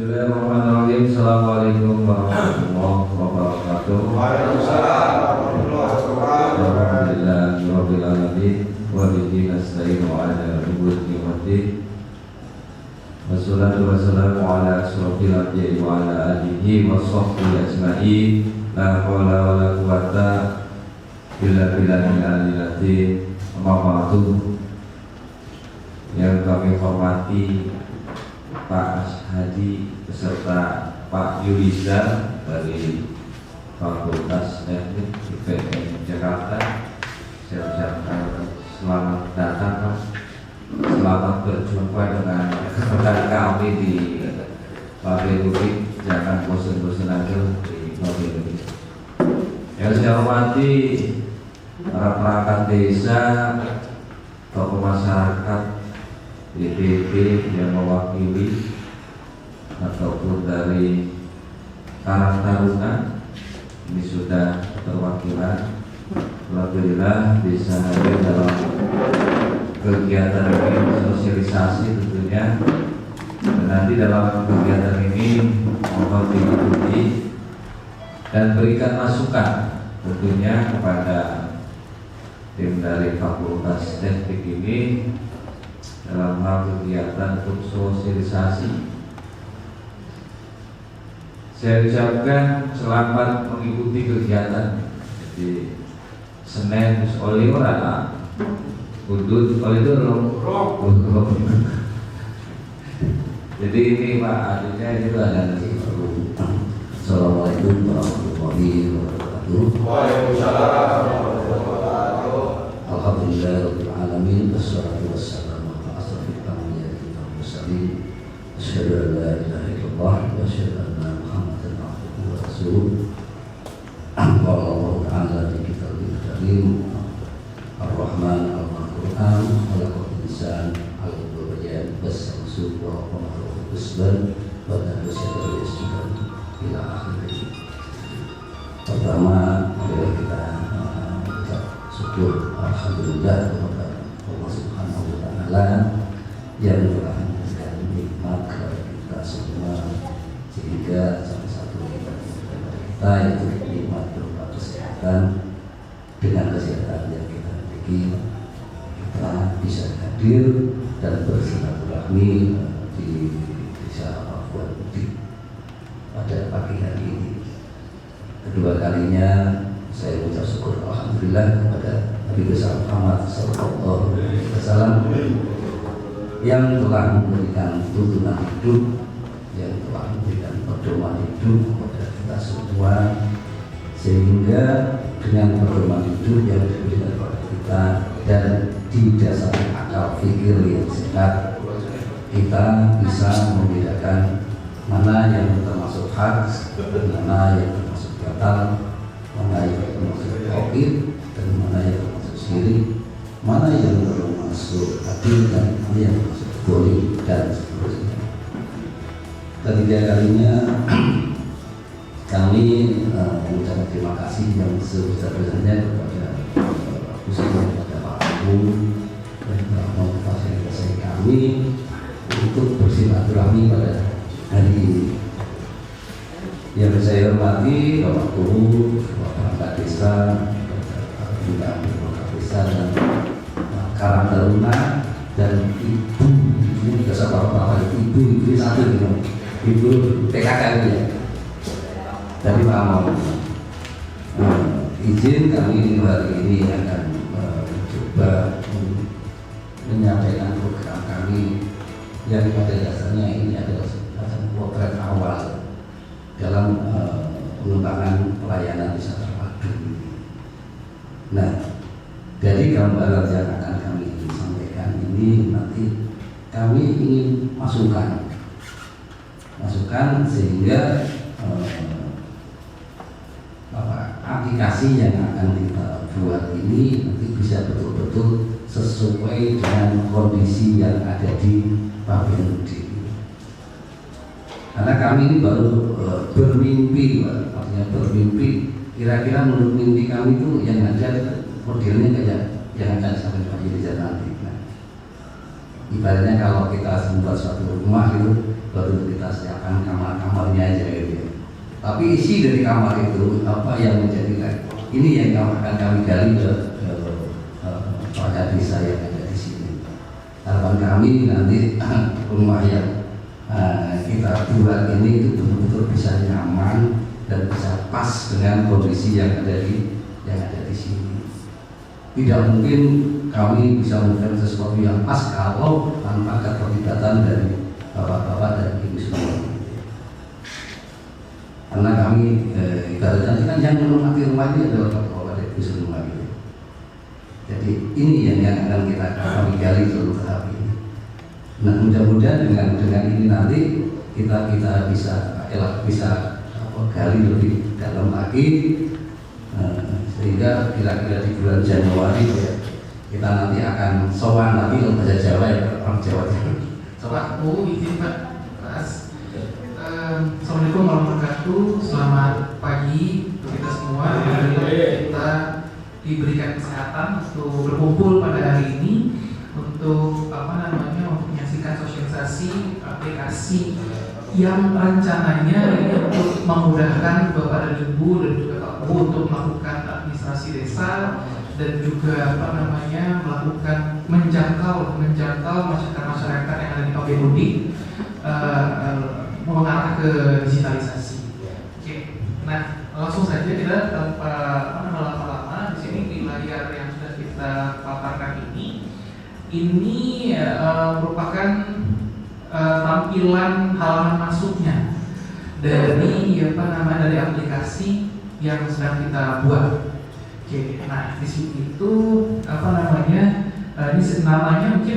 Bismillahirrahmanirrahim. Assalamualaikum warahmatullahi wabarakatuh. Waalaikumsalam warahmatullahi wabarakatuh. Alhamdulillahirabbil alamin wa bihi nasta'inu ala umuri din. Wassalatu wassalamu ala asyrofil anbiya'i wa ala alihi wa sahbihi ajma'in. La haula wa la quwwata illa billahil aliyyil azim. Amma ba'du. Yang kami hormati Pak Ashadi beserta Pak Yuliza dari Fakultas Teknik IPN Jakarta. Saya ucapkan selamat datang Pak. Selamat berjumpa dengan rekan kami di Pabrik. Jangan bosan-bosan aja di Pabrik. Yang saya hormati para perangkat desa, tokoh masyarakat, DPP yang mewakili ataupun dari Karang Taruna, ini sudah terwakilan. Alhamdulillah bisa hadir dalam kegiatan ini, sosialisasi tentunya. Dan nanti dalam kegiatan ini mohon diikuti dan berikan masukan tentunya kepada tim dari Fakultas Teknik ini dalam hal kegiatan untuk sosialisasi. Saya ucapkan selamat mengikuti kegiatan. Jadi Senin oleh orang Udut oleh dorong. Jadi ini Pak adiknya itu ada nasi. Assalamualaikum warahmatullahi wabarakatuh. Waalaikumsalam warahmatullahi wabarakatuh. Alhamdulillahirabbil alamin. Wassalatu wassalamu ala asyrofil anbiya'i wal mursalin. Asyhadu an la ilaha illallah wa asyhadu anna Muhammadan abduhu wa rasuluh. Qala Allah ta'ala fi kitabil karim Ar-Rahman Al-Qur'an khalaqal insana 'ala bayan basamsu wa qamara husban wa tanasyatul istifan ila akhirih. Pertama marilah kita ucap syukur alhamdulillah kepada Allah Subhanahu wa taala yang telah memberikan nikmat kepada kita semua, sehingga salah satu nikmat kepada kita yaitu nikmat berupa kesehatan. Dengan kesehatan yang kita miliki, kita bisa hadir dan bersilaturahmi di desa Papua Putih pada pagi hari ini. Kedua kalinya saya mengucap syukur alhamdulillah kepada Nabi besar Muhammad sallallahu alaihi wasallam yang telah memberikan tuntunan hidup, yang telah memberikan pedoman hidup kepada kita semua, sehingga dengan pedoman hidup yang diberikan kepada kita dan didasari akal fikir yang sehat, kita bisa membedakan mana yang termasuk hak, mana yang termasuk batal, mana yang termasuk tauhid, dan mana yang termasuk syirik, mana yang termasuk adil, dan mana yang termasuk boleh, dan seterusnya. Ketiga kalinya kami mengucapkan terima kasih yang sebesar-besarnya kepada khususnya kepada Pak Agung dan memfasilitasi kami untuk bersilaturahmi pada hari ini. Yang saya hormati Bapak Guru, Bapak Perangkat Desa, juga Perangkat Desa dan Karang Taruna, dan Ibu, ini juga sahabat Ibu satu Ibu PKK ini ya. Dari Pak Amon, izin kami hari ini akan mencoba menyampaikan program kami yang pada dasarnya ini adalah semacam potret awal dalam pengembangan pelayanan wisata padu. Nah, dari gambaran yang akan kami sampaikan ini nanti kami ingin masukan sehingga aplikasi yang akan kita buat ini nanti bisa betul-betul sesuai dengan kondisi yang ada di Pabrik. Karena kami ini baru bermimpi, artinya bermimpi. Kira-kira menurut mimpi kami itu yang ada modelnya kayak yang akan disampaikan Pak Yuliza nanti. Nah, Ibaratnya kalau kita membuat suatu rumah itu baru kita siapkan kamar-kamarnya aja gitu ya. Tapi isi dari kamar itu apa yang menjadi ini yang akan kami gali ke perangkat desa yang ada di sini. Harapan kami nanti rumah yang kita buat ini itu betul-betul bisa nyaman dan bisa pas dengan kondisi yang ada di sini. Tidak mungkin kami bisa memberikan sesuatu yang pas kalau tanpa keterlibatan dari bapak-bapak dan ibu semua. Karena kami ibaratnya kan yang menempati rumah ini adalah bapak-bapak dan ibu semua gitu. Jadi ini yang akan kami gali seluruh tahap ini. Nah, mudah-mudahan dengan ini nanti kita bisa gali lebih dalam lagi. Sehingga kira-kira di bulan Januari ya, kita nanti akan sowan lagi ke bahasa Jawa ya, orang Jawa. Pak Bu, izin Pak, Mas. Assalamualaikum warahmatullahi wabarakatuh. Selamat pagi untuk kita semua. Kita diberikan kesehatan untuk berkumpul pada hari ini untuk untuk menyaksikan sosialisasi aplikasi yang rencananya ini untuk memudahkan Bapak dan Ibu dan juga Pak Bu untuk melakukan administrasi desa dan juga melakukan menjangkau masyarakat yang ada di KBUD mengarah ke digitalisasi. Oke, nah langsung saja kita tanpa lama-lama di sini di layar yang sudah kita paparkan ini merupakan tampilan halaman masuknya dari dari aplikasi yang sedang kita buat. Oke, nah di situ itu ini namanya mungkin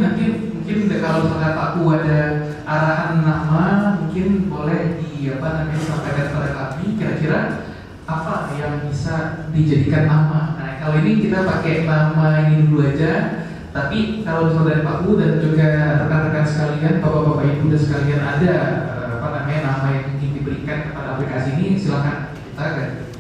kalau misalnya Pak Bu ada arahan nama mungkin boleh disampaikan kepada kami kira-kira apa yang bisa dijadikan nama. Nah kalau ini kita pakai nama ini dulu aja. Tapi kalau misalnya dari Pak Bu dan juga rekan-rekan sekalian, bapak-bapak ibu dan sekalian ada nama yang ingin diberikan kepada aplikasi ini, silakan kita ganti.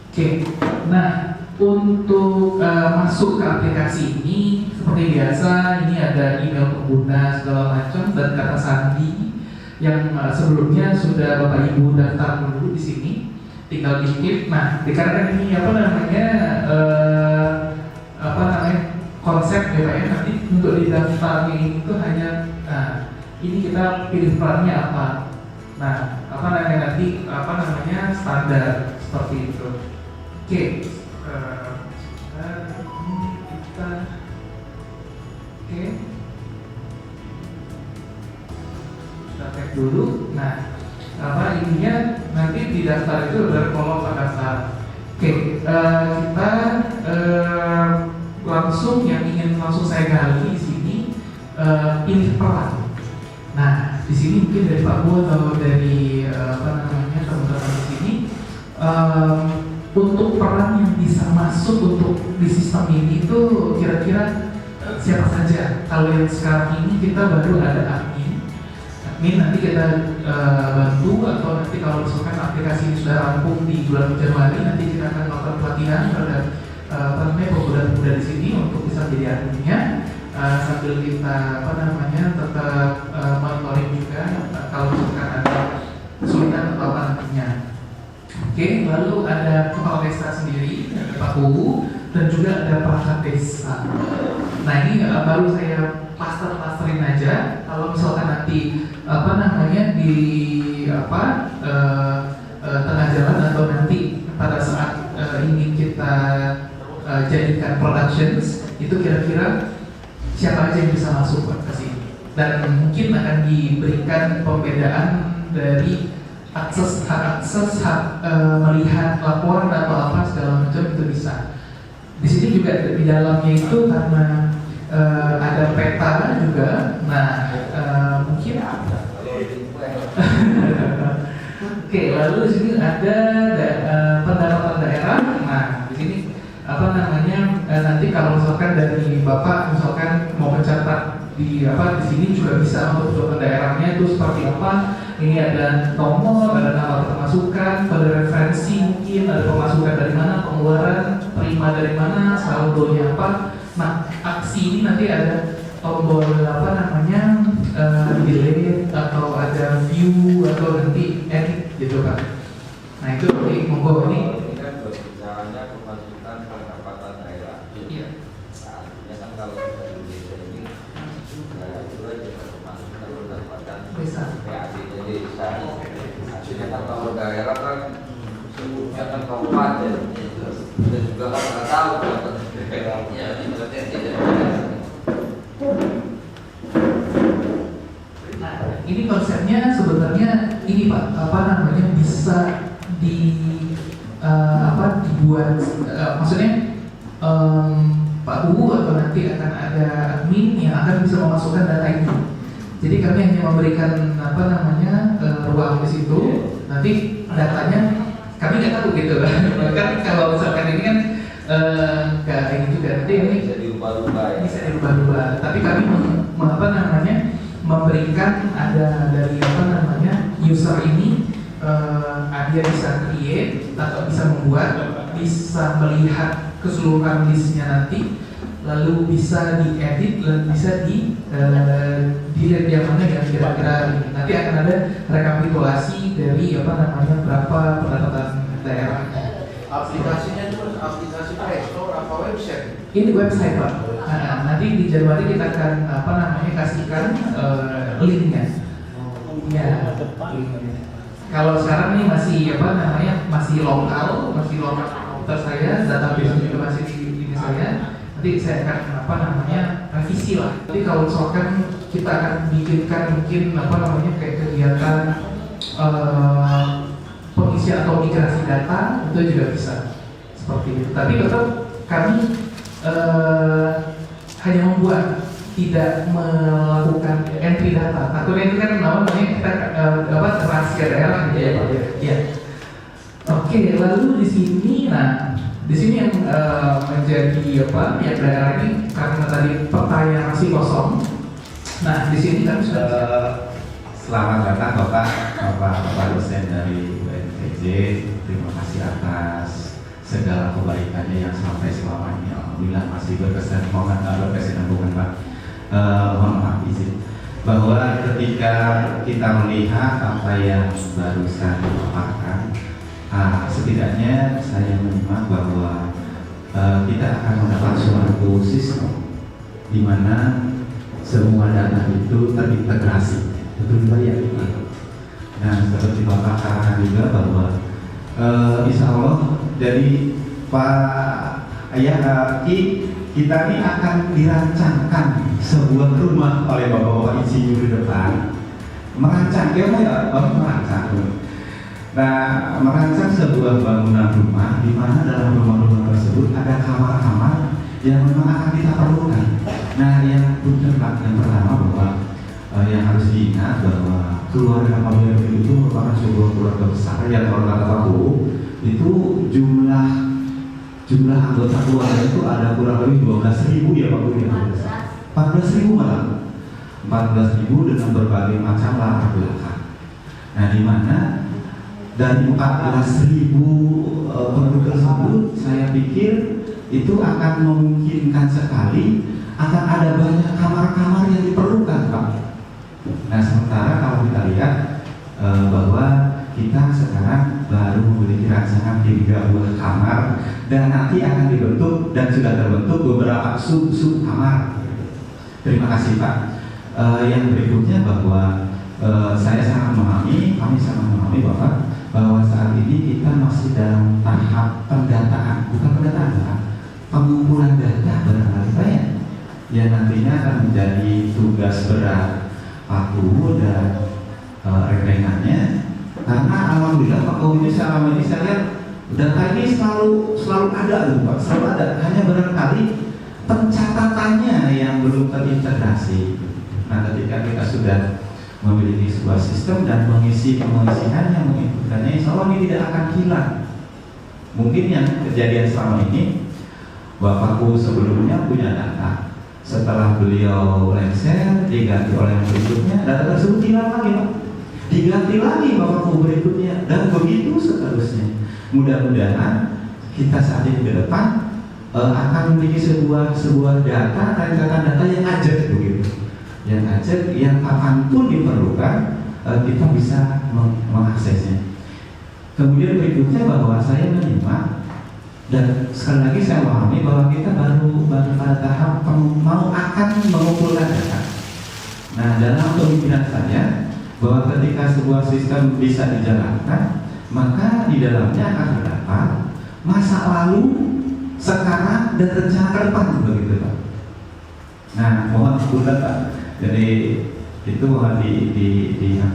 Oke, nah untuk masuk ke aplikasi ini seperti biasa ini ada email pengguna segala macam dan kata sandi yang sebelumnya sudah bapak ibu daftar dulu di sini, tinggal di-skip. Nah, dikarenakan ini konsep BPN nanti untuk didaftarnya itu hanya ini kita pilih perannya apa. Nah, nanti standar seperti itu. Oke. Kita cek dulu. Nah, ininya nanti di daftar itu ada kolom pendaftar. Oke, kita langsung yang ingin langsung saya gali di sini pilih peran. Nah, di sini mungkin dari Pak Bu atau dari teman-teman di sini untuk peran yang bisa masuk untuk di sistem ini itu kira-kira siapa saja? Kalau yang sekarang ini kita baru ada admin nanti kita bantu, atau nanti kalau misalkan aplikasi ini sudah rampung di bulan Januari nanti kita akan melakukan pelatihan terhadap pemuda-pemuda di sini untuk bisa menjadi adminnya sambil kita tetap monitoring juga kalau misalkan ada kesulitan atau apa nantinya. Oke, lalu ada kepala desa sendiri, ada Pak Bu dan juga ada perangkat desa. Nah ini baru saya plasterin aja. Kalau misalkan nanti di tengah jalan atau nanti pada saat ingin kita jadikan productions itu kira-kira siapa aja yang bisa masuk ke sini, dan mungkin akan diberikan pembedaan dari akses melihat laporan atau apa segala macam itu bisa. Di sini juga di dalamnya itu karena ada peta juga. Nah mungkin oke, lalu di sini ada pendapatan daerah. Nah di sini nanti kalau misalkan dari Bapak misalkan mau mencatat di sini juga bisa untuk pendapatan daerahnya itu seperti apa. Ini ada nomor, ada nama pemasukan, ada referensi, mungkin ada pemasukan dari mana, pengeluaran, terima dari mana, saldonya apa. Nah, aksi ini nanti ada tombol apa namanya delete atau ada view atau nanti edit gitu Pak. Nah itu nanti monggo ini. Ini kan berbicaranya pemasukan pendapatan daerah. Iya. Nah, artinya kan kalau kita di desa ini daerah itu aja pemasukan pendapatan Desa. PAD desa. Artinya kan kalau daerah kan sebutnya kan kabupaten. Dan juga kan nggak tahu pendapatan daerahnya. Ini berarti tidak. Nah, ini konsepnya sebenarnya ini Pak, apa namanya bisa dibuat maksudnya Pak UU atau nanti akan ada admin yang akan bisa memasukkan data itu. Jadi kami hanya memberikan apa namanya ruang di situ. Nanti datanya kami nggak tahu gitu kan kalau misalkan ini kan nggak ini juga nanti ini Bisa diubah-ubah ya. bisa dirubah-rubah. Tapi kami apa namanya memberikan ada dari apa namanya user ini dia bisa create atau bisa membuat, bisa melihat keseluruhan listnya nanti, lalu bisa diedit dan bisa dilihat yang mana yang kira-kira nanti akan ada rekapitulasi dari apa namanya berapa pendapatan daerahnya. Aplikasinya itu aplikasi Play Store apa website? Ini website Pak. Nah, nanti di Januari kita akan apa namanya kasihkan linknya. Ya. Kalau sekarang ini masih apa namanya masih lokal komputer saya, database juga masih di ini saya. Nanti saya akan apa namanya revisi lah. Nanti kalau misalkan kita akan bikinkan mungkin apa namanya kayak kegiatan pengisian atau migrasi data itu juga bisa seperti itu. Tapi tetap kami hanya membuat, tidak melakukan entry data. Takutnya itu kan namanya kita rahasia daerah gitu ya Pak. Ya. Oke, lalu di sini, nah di sini yang menjadi apa yang daerah ini karena tadi peta yang masih kosong. Nah di sini kami sudah selamat datang Bapak dosen dari UNTJ. Terima kasih atas segala kebaikannya yang sampai selama ini. Alhamdulillah masih berkesan. Mohon berkesinambungan Pak. Mohon maaf izin bahwa ketika kita melihat apa yang barusan dipaparkan, setidaknya saya menyimak bahwa kita akan mendapat suatu sistem di mana semua data itu terintegrasi. Betul Pak ya? Nah seperti Bapak katakan juga bahwa insya Allah dari Pak Ayah kita ini akan dirancangkan sebuah rumah oleh bapak-bapak insinyur di depan. Merancang, ya Bapak merancang. Nah, merancang sebuah bangunan rumah di mana dalam rumah-rumah tersebut ada kamar-kamar yang memang akan kita perlukan. Nah, yang pertama bahwa yang harus diingat bahwa keluarga Pamir itu merupakan sebuah keluarga besar yang kalau kata Pak itu jumlah anggota keluarga itu ada kurang lebih 12.000 ya Pak Guru ya. 14.000 malah. 14.000 dengan berbagai macam latar belakang. Nah, di mana dari 14.000 penduduk tersebut saya pikir itu akan memungkinkan sekali akan ada banyak kamar-kamar yang diperlukan Pak. Nah, sementara kalau kita lihat bahwa kita sekarang baru memiliki rancangan 3 buah kamar dan nanti akan dibentuk dan sudah terbentuk beberapa sub kamar. Terima kasih Pak. Yang berikutnya bahwa saya sangat memahami, kami sangat memahami bahwa saat ini kita masih dalam tahap pendataan, bukan pendataan Pak, pengumpulan data barangkali Pak ya, yang nantinya akan menjadi tugas berat Pak Guru dan rekan-rekannya. Karena alhamdulillah Pak Guru ini selama ini saya lihat data ini selalu ada loh Pak, selalu ada. Hanya barangkali pencatatannya yang belum terintegrasi. Nah, ketika kita sudah memiliki sebuah sistem dan pengisiannya, menginputkannya, insya Allah ini tidak akan hilang. Mungkin yang kejadian selama ini Bapakku sebelumnya punya data, setelah beliau lengser diganti oleh yang berikutnya, data tersebut hilang lagi Pak, diganti lagi Bapakku berikutnya, dan begitu seterusnya. Mudah-mudahan kita saat ini ke depan akan memiliki sebuah data, rentetan data yang ajak begitu, yang ajak, yang kapanpun diperlukan kita bisa mengaksesnya. Kemudian berikutnya bahwa saya menyimak dan sekali lagi saya pahami bahwa kita baru pada tahap mau akan mengumpulkan data. Nah, dalam pemikiran saya bahwa ketika sebuah sistem bisa dijalankan, maka di dalamnya akan terdapat masa lalu, sekarang, dan rencana ke depan begitu Pak. Nah, mohon sebutan Pak. Jadi itu mohon dipikirkan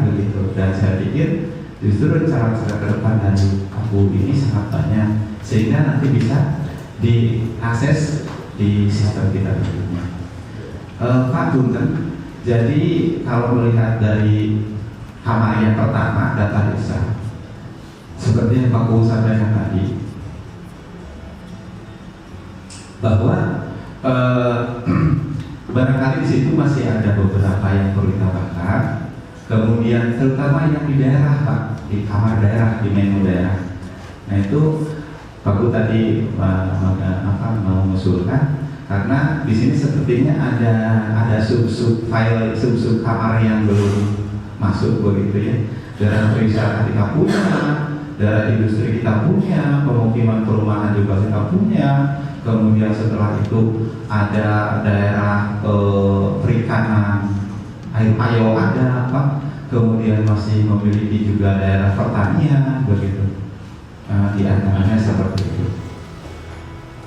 begitu. Dan saya pikir justru rencana ke depan dari aku ini sangat banyak sehingga nanti bisa diakses di sistem kita berikutnya. Pak Bunten, jadi kalau melihat dari hama yang pertama data desa, seperti yang Pak Kuh sampaikan tadi, bahwa barangkali di situ masih ada beberapa yang perlu kita bakar. Kemudian terutama yang di daerah Pak, di kamar daerah, di menu daerah. Nah itu Pak Kuh tadi mengusulkan, karena di sini sepertinya ada sub file, sub kamar yang belum masuk begitu ya. Daerah wisata kita punya, daerah industri kita punya, pemukiman perumahan juga kita punya. Kemudian setelah itu ada daerah perikanan, air payo ada Pak. Kemudian masih memiliki juga daerah pertanian begitu. Di antaranya seperti itu.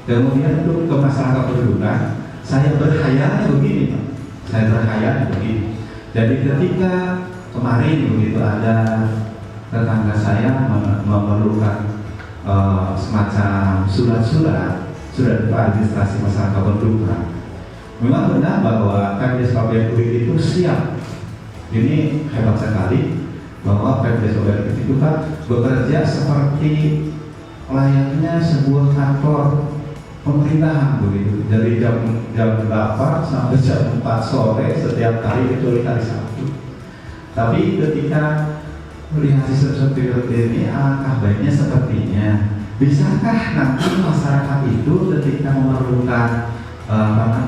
Kemudian untuk ke masyarakat kependudukan, saya berkhayalnya begini Pak. Saya berkhayalnya begini. Jadi ketika kemarin begitu ada tetangga saya memerlukan semacam surat administrasi masyarakat kependudukan, memang benar bahwa Pemdes Kabupaten itu siap. Ini hebat sekali bahwa Pemdes Kabupaten itu kan bekerja seperti layaknya sebuah kantor pemerintahan begitu, dari jam 8 sampai jam 4 sore setiap hari kecuali hari Sabtu. Tapi ketika melihat sistem seperti ini, alangkah baiknya sepertinya bisakah nanti masyarakat itu ketika memerlukan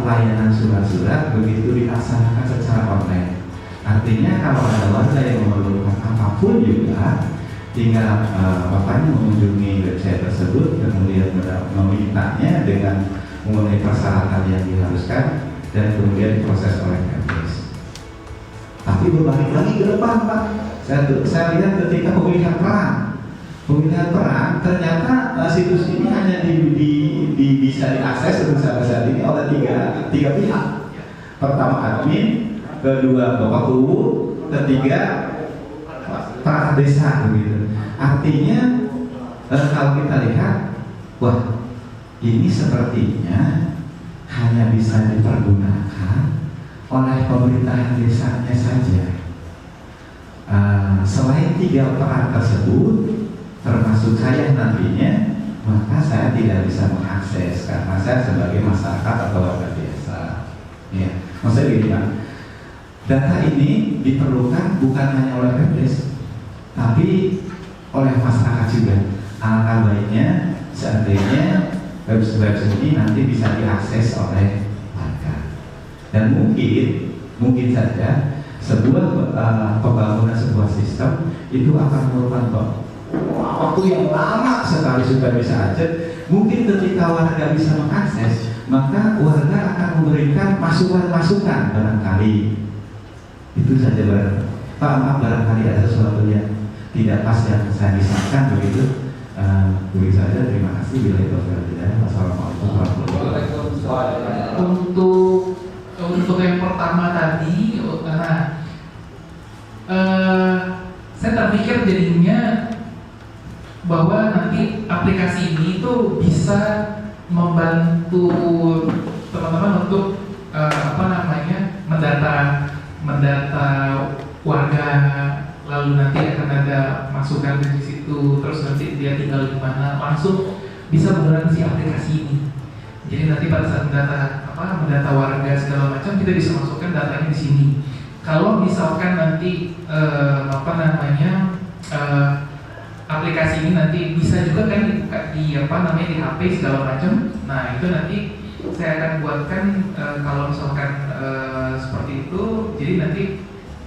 pelayanan surat-surat begitu dilaksanakan secara online. Artinya kalau ada warga yang memerlukan apapun juga, tinggal bapaknya mengunjungi website tersebut, kemudian memintanya dengan memenuhi persyaratan yang diharuskan, dan kemudian diproses oleh Pemdes. Tapi berbalik lagi ke depan Pak, saya lihat ketika pemilihan peran ternyata situs ini hanya bisa diakses untuk sampai saat ini oleh tiga pihak. Pertama admin, kedua Bapak Kuh, ketiga perangkat desa begitu. Artinya kalau kita lihat, wah ini sepertinya hanya bisa dipergunakan oleh pemerintahan desanya saja. Selain tiga peran tersebut, termasuk saya nantinya, maka saya tidak bisa mengakses karena saya sebagai masyarakat atau warga desa. Ya, maksudnya gini Pak, data ini diperlukan bukan hanya oleh Pemdes, tapi oleh masyarakat juga. Alangkah baiknya seandainya website ini nanti bisa diakses oleh warga. Dan mungkin saja sebuah pembangunan sebuah sistem itu akan memerlukan waktu yang lama sekali supaya bisa akses. Mungkin ketika warga bisa mengakses, maka warga akan memberikan masukan-masukan barangkali. Itu saja Pak, maaf barangkali ada sesuatu yang tidak pas yang saya disangkan begitu. Begitu saja, terima kasih. Bila itu Wassalamualaikum warahmatullahi wabarakatuh. Untuk yang pertama tadi, saya terpikir jadinya bahwa nanti aplikasi ini itu bisa membantu teman-teman untuk mendata warga, lalu nanti akan ada masukan dari situ, terus nanti dia tinggal di mana, langsung bisa menggunakan si aplikasi ini. Jadi nanti pada saat mendata warga segala macam, kita bisa masukkan datanya di sini. Kalau misalkan nanti aplikasi ini nanti bisa juga kan di apa namanya di HP segala macam. Nah itu nanti saya akan buatkan kalau misalkan seperti itu, jadi nanti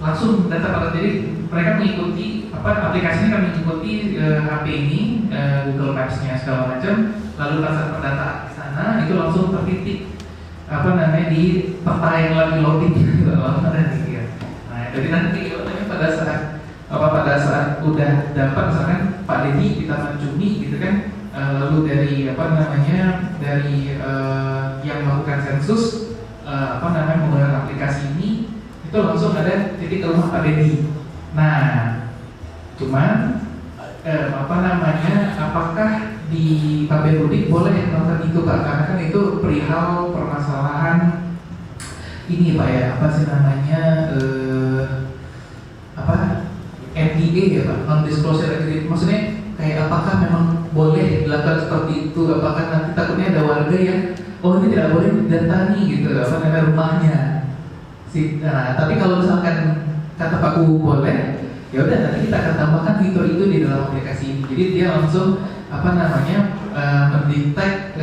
langsung data pada, jadi mereka mengikuti apa aplikasinya kan mengikuti HP ini Google Maps-nya segala macam, lalu saat pendataan ke sana itu langsung tertitik apa namanya di peta yang lagi loading gitu loh. Nah jadi nanti pada saat udah dapat misalkan Pak Dedi di Taman Cumi gitu kan, lalu dari apa namanya dari yang melakukan sensus apa namanya menggunakan aplikasi ini itu langsung ada titik ke rumah Pak Dedi. Nah cuman apa namanya apakah di Perumdik boleh melakukan itu Pak, karena kan itu perihal permasalahan ini Pak ya, apa sih namanya apa NDA ya Pak, non-disclosure agreement. Maksudnya kayak apakah memang boleh dilakukan seperti itu? Apakah nanti takutnya ada warga yang oh ini tidak boleh didatangi gitu, apa namanya rumahnya. Nah, tapi kalau misalkan kata Pak Kubu boleh, ya udah nanti kita akan tambahkan fitur itu di dalam aplikasi ini. Jadi dia langsung apa namanya mendetek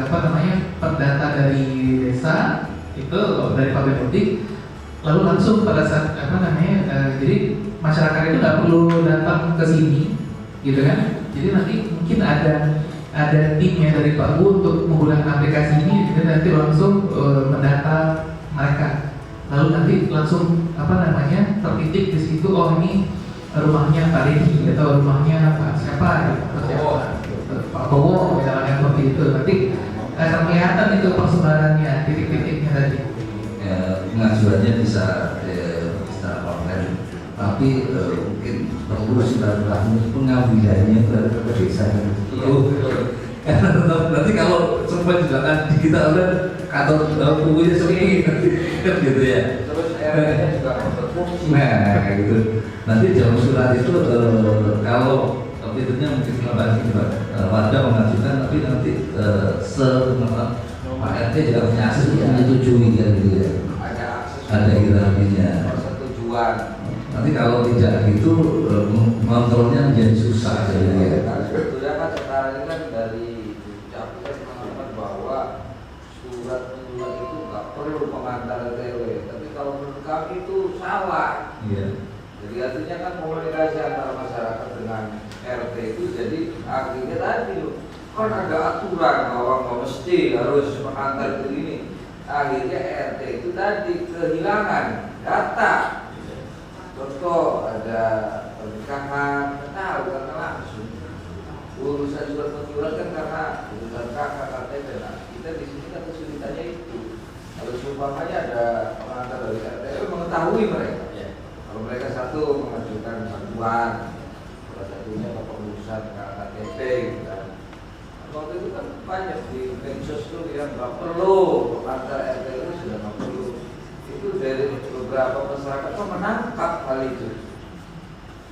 apa namanya perdata dari desa itu dari Perumdik, lalu langsung pada saat apa namanya jadi masyarakat itu nggak perlu datang ke sini gitu kan. Jadi nanti mungkin ada timnya dari Pak Bu untuk menggunakan aplikasi ini, jadi nanti langsung mendata mereka, lalu nanti langsung apa namanya tertitik di situ, oh ini rumahnya Pak Dedi atau rumahnya Pak siapa gitu, Pak Bowo misalnya seperti itu. Nanti akan kelihatan itu persebarannya titik-titiknya tadi. Pengajuannya bisa online, tapi mungkin perlu silaturahmi pengambilannya ke desa itu. Nanti kalau sempat juga kan di kita udah kantor bukunya sepi kan gitu ya. Terus RT-nya juga berfungsi. Nah gitu. Nanti jam surat itu kalau fiturnya mungkin bagi warga mengajukan, tapi nanti Pak RT juga punya akses untuk menyetujui kan gitu ya. Ada hierarkinya. Persetujuan. Nanti kalau tidak gitu kontrolnya menjadi susah jadi ya. Sebetulnya kan sekarang ini kan dari Capres mengatakan bahwa surat penjualan itu nggak perlu pengantar RW, tapi kalau menurut kami itu salah. Iya. Jadi artinya kan komunikasi antara masyarakat dengan RT itu jadi akhirnya tadi loh, kan ada aturan bahwa nggak mesti harus pengantar ke ini. Akhirnya RT itu tadi kehilangan data. Contoh ada pernikahan, tahu karena langsung urusan surat penjualan kan karena urusan kakak KTP. Nah, kita di sini kan kesulitannya itu. Kalau seumpamanya ada pengantar dari RT mengetahui mereka. Kalau mereka satu mengajukan bantuan, salah satunya kepengurusan KTP, gitu kan. Waktu itu kan banyak di medsos itu yang nggak perlu pengantar RT itu sudah nggak perlu. Itu dari beberapa masyarakat kok menangkap hal itu.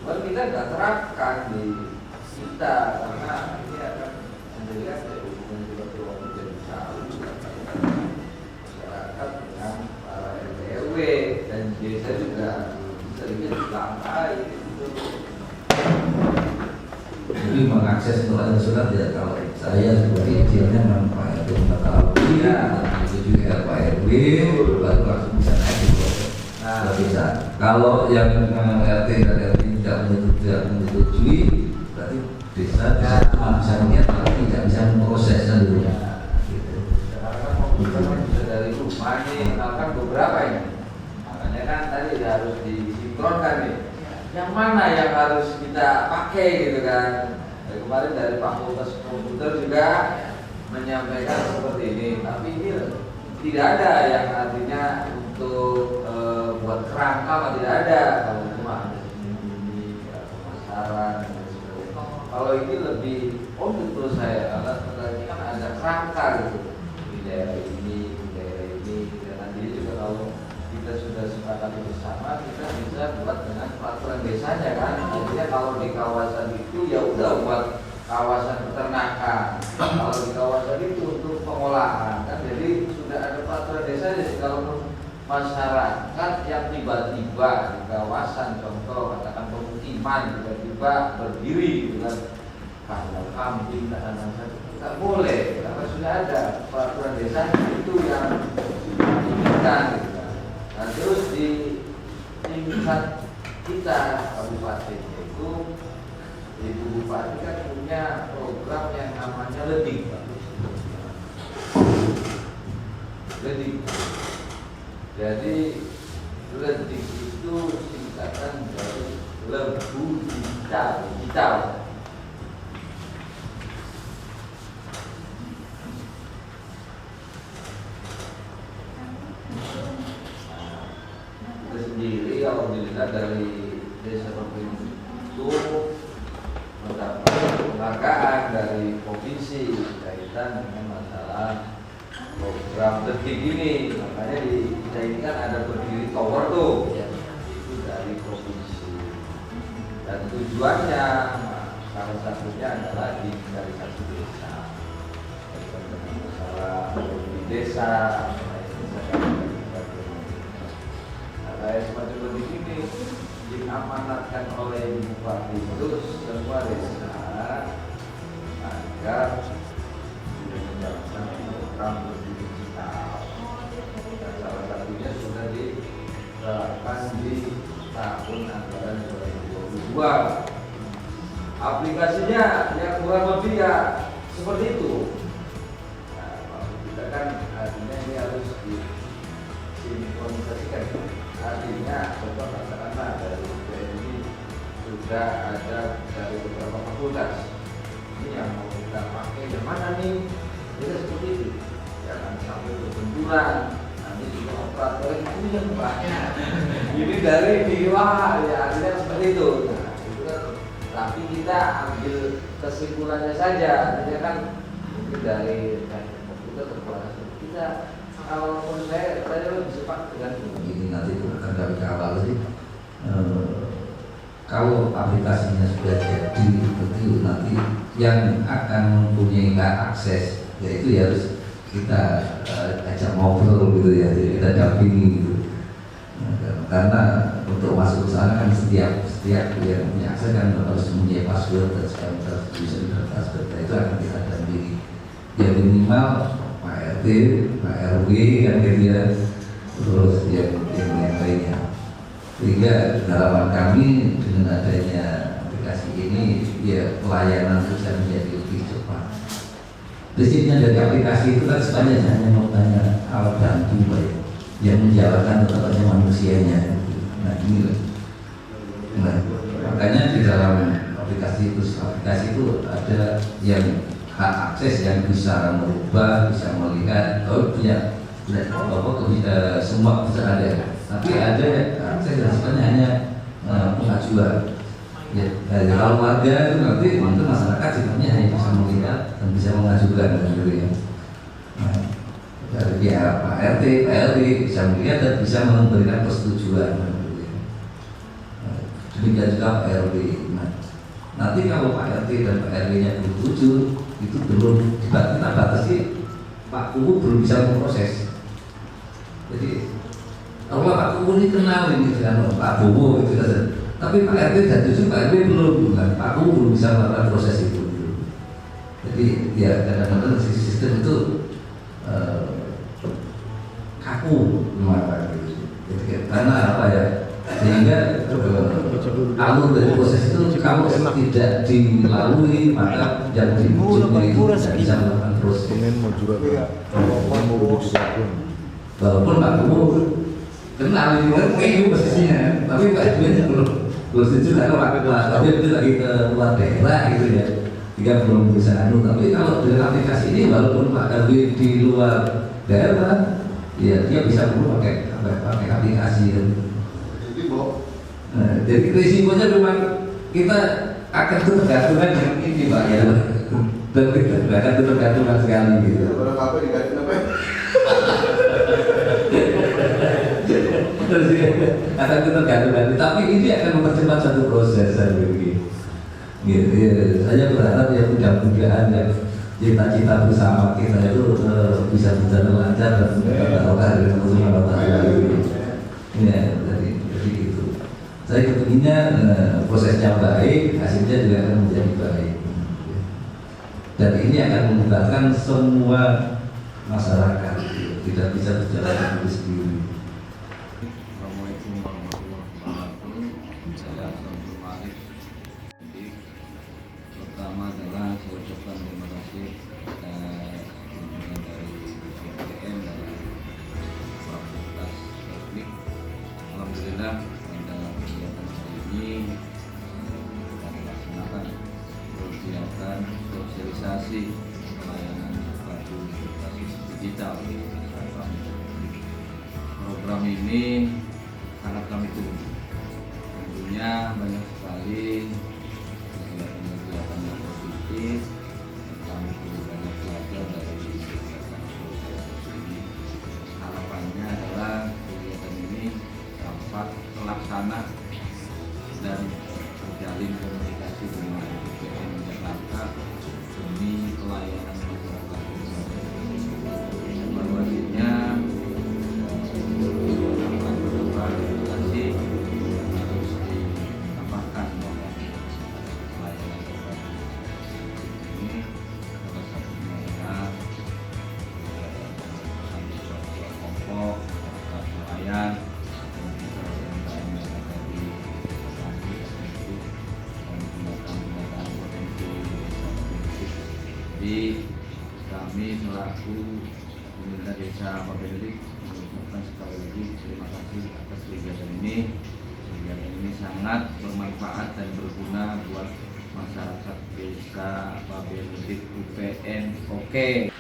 Cuman kita nggak terapkan di kita karena ini akan menjadikan hubungan juga terlalu jadi jauh masyarakat dengan para RT/RW dan desa juga seringnya dilangkai itu. Jadi mengakses surat ya, kalau saya seperti idealnya memang Pak RT mengetahui ya, itu juga Pak RW baru langsung bisa naik gitu. Nah bisa. Kalau yang RT dan RW tidak menyetujui, berarti desa bisa melihat tapi tidak bisa memprosesnya dulu. Gitu. Karena bisa dari rumah nih, misalkan beberapa ini, makanya kan tadi harus disinkronkan nih. Yang mana yang harus kita pakai gitu kan. Kemarin dari Fakultas Komputer juga menyampaikan seperti ini, tapi ini tidak ada yang artinya untuk buat kerangka, tidak ada. Kalau cuma ada ini pemasaran dan sebagainya. Kalau ini lebih, oh betul saya, alat ini kan ada kerangka gitu di daerah ini, dan nanti juga kalau kita sudah sepakat bersama, kita bisa buat dengan peraturan desanya kan. Artinya kalau di kawasan itu ya udah buat kawasan peternakan, kalau di kawasan itu untuk pengolahan kan. Jadi sudah ada peraturan desa. Jadi kalau masyarakat yang tiba-tiba di kawasan, contoh katakan pemukiman tiba-tiba tiba-tiba berdiri dengan kandang kambing dan lain-lain. Nggak boleh, karena sudah ada peraturan desa itu yang diinginkan gitu kan. Nah terus di tingkat kita kabupaten itu Ibu Bupati kan punya program yang namanya Ledik. Jadi Ledik itu singkatan dari Lembu Digital. Itu sendiri alhamdulillah dari desa provinsi itu mendapat penghargaan dari provinsi kaitan dengan masalah program Ledik ini. Makanya di kita ini kan ada berdiri tower tuh, ya, itu dari provinsi. Dan tujuannya salah satunya adalah digitalisasi desa. Dengan masalah di desa, kayak semacam Ledik ini diamanatkan oleh Bupati itu semua desa agar menjalankan program Ledik digital. Dan salah satunya sudah diterapkan di tahun anggaran 2022. Aplikasinya yang kurang lebih ya seperti itu. Nah, maksud kita kan artinya ini harus disinkronisasikan. Artinya contoh katakanlah dari BNI sudah ada dari beberapa fakultas. Ini yang mau kita pakai yang mana nih? Jadi seperti itu. Jangan sampai berbenturan. Nanti juga operator itu yang banyak. Ini dari wah ya artinya seperti itu. Nah, itu kan. Tapi kita ambil kesimpulannya saja. Artinya kan mungkin dari komputer terkuat kita. Kalau menurut saya lebih cepat dengan ini nanti itu akan kami kawal sih. Kalau aplikasinya sudah jadi itu nanti yang akan mempunyai akses yaitu ya harus kita ajak ngobrol gitu ya, jadi kita dampingi gitu. Karena untuk masuk ke sana kan setiap yang punya akses kan harus mempunyai password dan segala bisa password itu akan kita dampingi. Ya minimal Pak RT, Pak RW kan gitu ya, terus yang lainnya. Sehingga harapan kami dengan adanya aplikasi ini ya pelayanan bisa menjadi lebih cepat. Prinsipnya dari aplikasi itu kan sebenarnya hanya mempunyai alat bantu yang menjalankan tetap hanya manusianya. Nah ini, makanya di dalam aplikasi itu ada yang hak akses yang bisa merubah, bisa melihat, punya semua bisa ada. Tapi ada akses yang sebenarnya hanya pengajuan. Ya, kalau warga itu nanti untuk masyarakat sifatnya hanya bisa melihat dan bisa mengajukan gitu ya. Nah, dari pihak Pak RT, Pak RW bisa melihat dan bisa memberikan persetujuan. Gitu ya. Demikian juga Pak RW. Nah, nanti kalau Pak RT dan Pak RW-nya belum setuju, itu belum kita batasi Pak Kubu belum bisa memproses. Jadi kalau Pak Kubu ini kenal ini dengan Pak Bowo itu saja. Tapi Pak RT dan setuju, Pak RW belum, Pak Kubu belum bisa melakukan proses itu. Jadi ya kadang-kadang sistem itu kaku melakukan itu. Jadi, karena apa ya? Sehingga alur dari proses itu kalau tidak dilalui maka yang dibutuhkan itu tidak bisa melakukan proses. Walaupun Pak Kubu kenal ini kan kayak posisinya, tapi Pak Edwin belum setuju karena Pak Edwin itu lagi ke luar daerah gitu ya, jika belum bisa anu. Tapi kalau dengan aplikasi ini walaupun Pak Edwin di luar daerah, ya dia bisa pakai aplikasi kan. Nah, jadi risikonya memang kita akan ketergantungan dengan ini Pak ya, dan kita akan ketergantungan sekali gitu. Akan ketergantungan, tapi ini akan mempercepat satu proses saya begini. Gitu, ya. Saya berharap ya mudah-mudahan ya cita-cita bersama kita itu bisa berjalan lancar dan barokah dari Allah Subhanahu wa taala. Ya, jadi itu. Saya kepinginnya prosesnya baik, hasilnya juga akan menjadi baik. Dan ini akan menggunakan semua masyarakat, tidak bisa berjalan sendiri. Assalamualaikum warahmatullahi wabarakatuh. Saya Abdul Malik. Jadi pertama adalah saya ucapkan terima kasih dari BPN dan Fakultas Teknik. Alhamdulillah pada kegiatan hari ini kita melaksanakan kegiatan sosialisasi pelayanan kartu berbasis digital di masyarakat. Program ini sangat kami tunggu. Tentunya banyak sekali kegiatan yang positif. Kami perlu banyak belajar dari kegiatan sosialisasi ini. Harapannya adalah kegiatan ini dapat terlaksana dan terjalin komunikasi dengan BPN Jakarta demi pelayanan masyarakat. Evaluasinya harus ditambahkan bahwa pelayanan terbaik ini salah satunya adalah kebutuhan pokok, pelayan, dan juga umkm yang ada di lokasi tertentu dan pendataan potensi desa produktif. Jadi kami selaku pemerintah desa Pak Benedict mengucapkan sekali lagi terima kasih atas kegiatan ini. Kegiatan ini sangat bermanfaat dan berguna buat masyarakat desa Pak Benedict UPN. Oke.